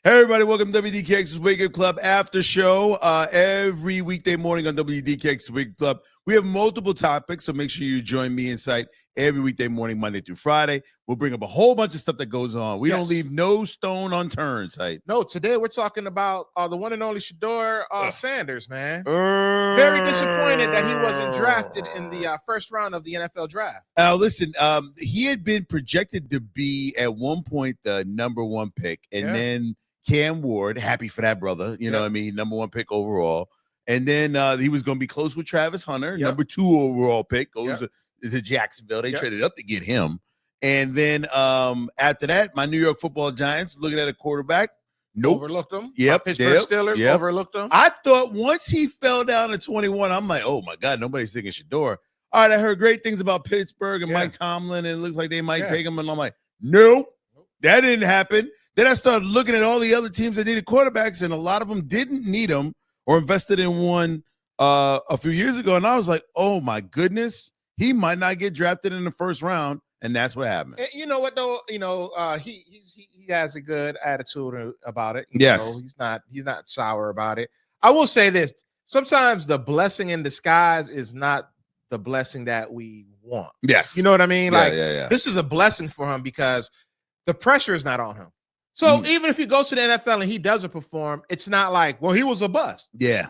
Hey, everybody, welcome to WDKX's Wake Up Club after show. Every weekday morning on WDKX's Wake Up Club, we have multiple topics, so make sure you join me in sight every weekday morning, Monday through Friday. We'll bring up a whole bunch of stuff that goes on. We don't leave no stone unturned, Sight. No, today we're talking about the one and only Shedeur Sanders, man. Very disappointed that he wasn't drafted in the first round of the NFL draft. Listen, he had been projected to be at one point the number one pick, and then Cam Ward, happy for that, brother. You know what I mean? Number one pick overall. And then he was going to be close with Travis Hunter, number 2 overall pick, goes to Jacksonville. They traded up to get him. And then after that, my New York Football Giants looking at a quarterback. Nope. Overlooked him. Yep. Pittsburgh Steelers overlooked him. I thought once he fell down to 21, I'm like, oh, my God, nobody's thinking Shedeur. All right, I heard great things about Pittsburgh and Mike Tomlin, and it looks like they might take him. And I'm like, nope, that didn't happen. Then I started looking at all the other teams that needed quarterbacks, and a lot of them didn't need them or invested in one a few years ago. And I was like, oh, my goodness, he might not get drafted in the first round. And that's what happened. And you know what, though? You know, he has a good attitude about it. You know, he's not sour about it. I will say this. Sometimes the blessing in disguise is not the blessing that we want. Yes. You know what I mean? This is a blessing for him because the pressure is not on him. So even if he goes to the NFL and he doesn't perform, it's not like, well, he was a bust. Yeah.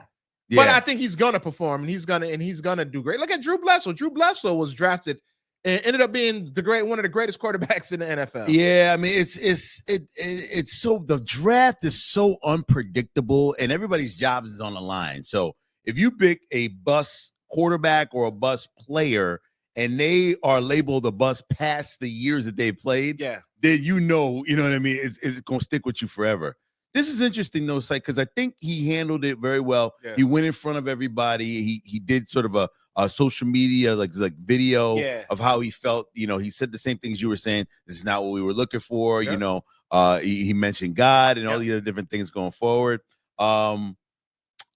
But I think he's gonna perform and he's gonna do great. Look at Drew Bledsoe. Drew Bledsoe was drafted and ended up being one of the greatest quarterbacks in the NFL. Yeah, I mean, it's so, the draft is so unpredictable and everybody's jobs is on the line. So if you pick a bust quarterback or a bust player and they are labeled a bust past the years that they've played, then you know what I mean? It's going to stick with you forever. This is interesting, though, because I think he handled it very well. He went in front of everybody. He did sort of a social media like video of how he felt. You know, he said the same things you were saying. This is not what we were looking for. You know, he mentioned God and all the other different things going forward.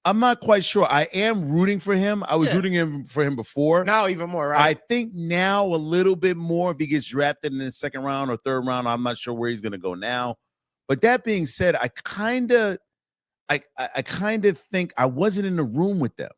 I'm not quite sure. I am rooting for him. I was rooting for him before. Now even more, right? I think now a little bit more if he gets drafted in the second round or third round. I'm not sure where he's going to go now. But that being said, I kind of think I wasn't in the room with them.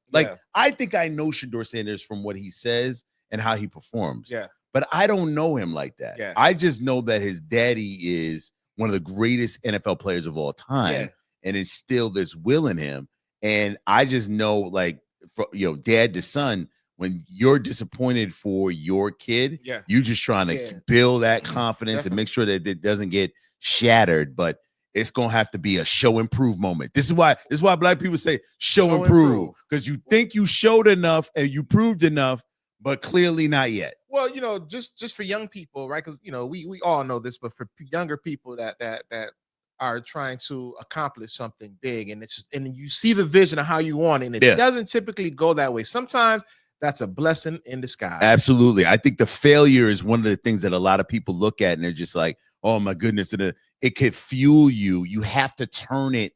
I think I know Shedeur Sanders from what he says and how he performs. Yeah. But I don't know him like that. Yeah. I just know that his daddy is one of the greatest NFL players of all time and instilled this will in him. And I just know, dad to son, when you're disappointed for your kid, you're just trying to build that confidence and make sure that it doesn't get shattered. But it's gonna have to be a show and prove moment. This is why Black people say show and prove, because you think you showed enough and you proved enough, but clearly not yet. Well, just for young people, right? Because we all know this, but for younger people that are trying to accomplish something big, and you see the vision of how you want it, and it doesn't typically go that way. Sometimes that's a blessing in disguise. Absolutely. I think the failure is one of the things that a lot of people look at and they're just like, oh my goodness, it could fuel you. You have to turn it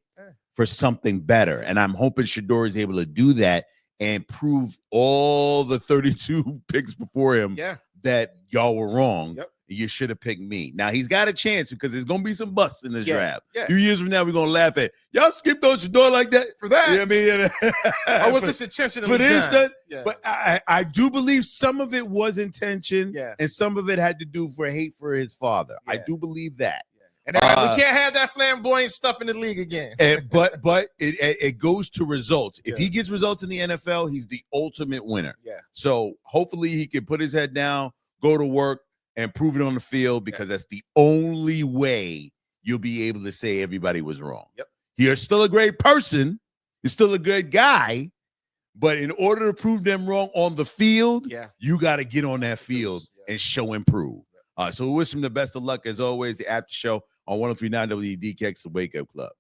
for something better. And I'm hoping Shedeur is able to do that and prove all the 32 picks before him that y'all were wrong. You should have picked me. Now he's got a chance because there's gonna be some busts in this draft. A few years from now, we're gonna laugh at y'all skipped on Shedeur like that for that. You know what I mean? Or was this intentional for this? But I do believe some of it was intention, and some of it had to do for hate for his father. I do believe that. And we can't have that flamboyant stuff in the league again. But it goes to results. If he gets results in the NFL, he's the ultimate winner. So hopefully he can put his head down, go to work, and prove it on the field, because that's the only way you'll be able to say everybody was wrong. You're still a great person. You're still a good guy. But in order to prove them wrong on the field, you got to get on that field and show and prove. So we wish him the best of luck, as always, the after show on 103.9 WDKX, the Wake Up Club.